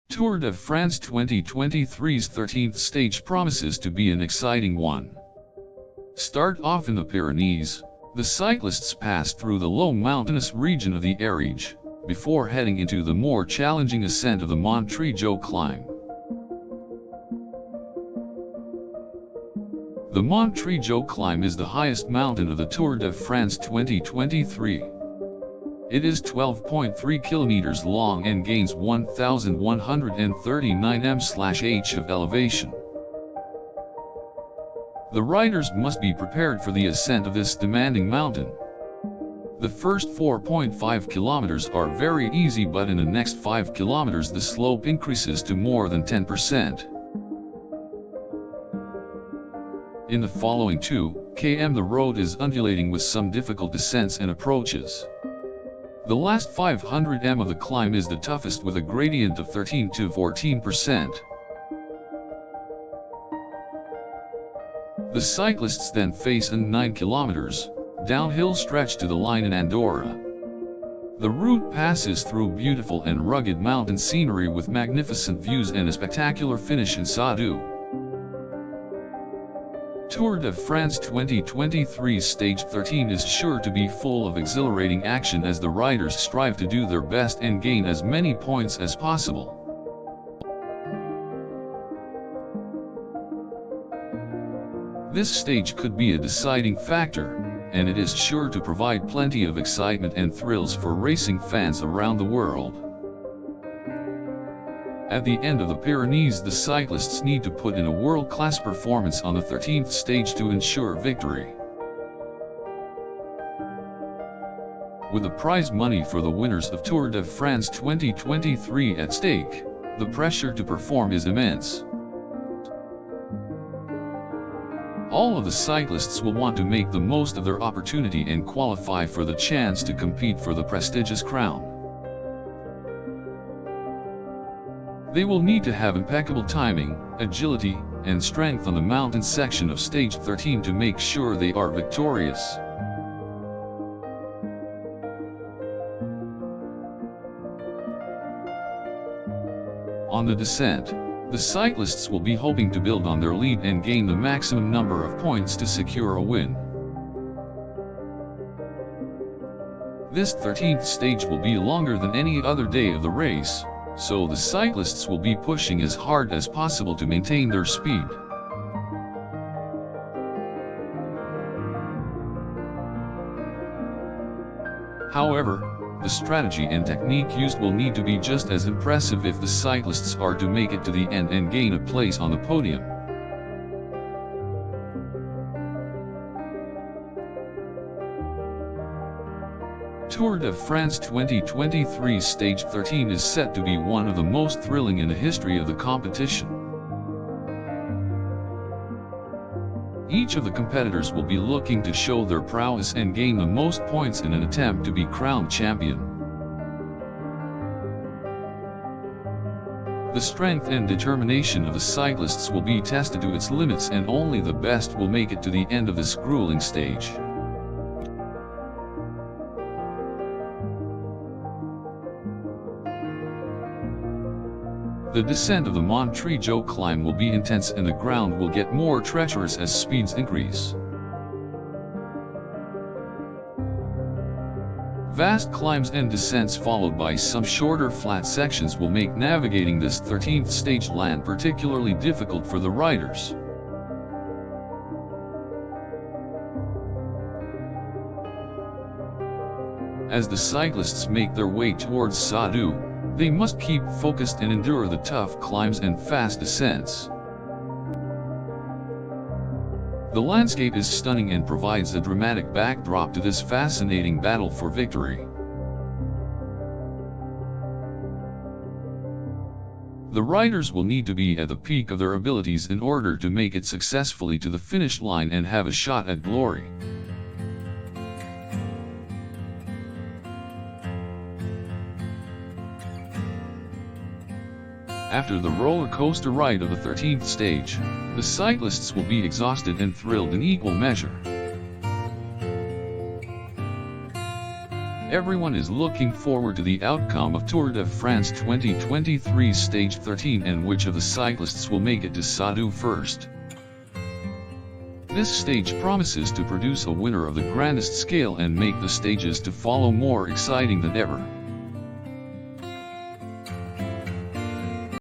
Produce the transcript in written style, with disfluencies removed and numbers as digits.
Tour de France 2023's 13th stage promises to be an exciting one. Start off in the Pyrenees, the cyclists pass through the low mountainous region of the Ariège, before heading into the more challenging ascent of the Mont Trigo climb. The Mont Trigo climb is the highest mountain of the Tour de France 2023. It is 12.3 kilometers long and gains 1,139 m/h of elevation. The riders must be prepared for the ascent of this demanding mountain. The first 4.5 kilometers are very easy, but in the next 5 kilometers the slope increases to more than 10%. In the following 2 km the road is undulating with some difficult descents and approaches. The last 500 m of the climb is the toughest, with a gradient of 13 to 14%. The cyclists then face a 9 km downhill stretch to the line in Andorra. The route passes through beautiful and rugged mountain scenery with magnificent views and a spectacular finish in Sadou. Tour de France 2023 Stage 13 is sure to be full of exhilarating action as the riders strive to do their best and gain as many points as possible. This stage could be a deciding factor, and it is sure to provide plenty of excitement and thrills for racing fans around the world. At the end of the Pyrenees, the cyclists need to put in a world-class performance on the 13th stage to ensure victory. With the prize money for the winners of Tour de France 2023 at stake, the pressure to perform is immense. All of the cyclists will want to make the most of their opportunity and qualify for the chance to compete for the prestigious crown. They will need to have impeccable timing, agility, and strength on the mountain section of Stage 13 to make sure they are victorious. On the descent, the cyclists will be hoping to build on their lead and gain the maximum number of points to secure a win. This 13th stage will be longer than any other day of the race, so the cyclists will be pushing as hard as possible to maintain their speed. However, the strategy and technique used will need to be just as impressive if the cyclists are to make it to the end and gain a place on the podium. Tour de France 2023 Stage 13 is set to be one of the most thrilling in the history of the competition. Each of the competitors will be looking to show their prowess and gain the most points in an attempt to be crowned champion. The strength and determination of the cyclists will be tested to its limits, and only the best will make it to the end of this grueling stage. The descent of the Mont Trigo climb will be intense and the ground will get more treacherous as speeds increase. Vast climbs and descents followed by some shorter flat sections will make navigating this 13th stage land particularly difficult for the riders. As the cyclists make their way towards Sadou, they must keep focused and endure the tough climbs and fast descents. The landscape is stunning and provides a dramatic backdrop to this fascinating battle for victory. The riders will need to be at the peak of their abilities in order to make it successfully to the finish line and have a shot at glory. After the roller coaster ride of the 13th stage, the cyclists will be exhausted and thrilled in equal measure. Everyone is looking forward to the outcome of Tour de France 2023's Stage 13 and which of the cyclists will make it to Sado first. This stage promises to produce a winner of the grandest scale and make the stages to follow more exciting than ever.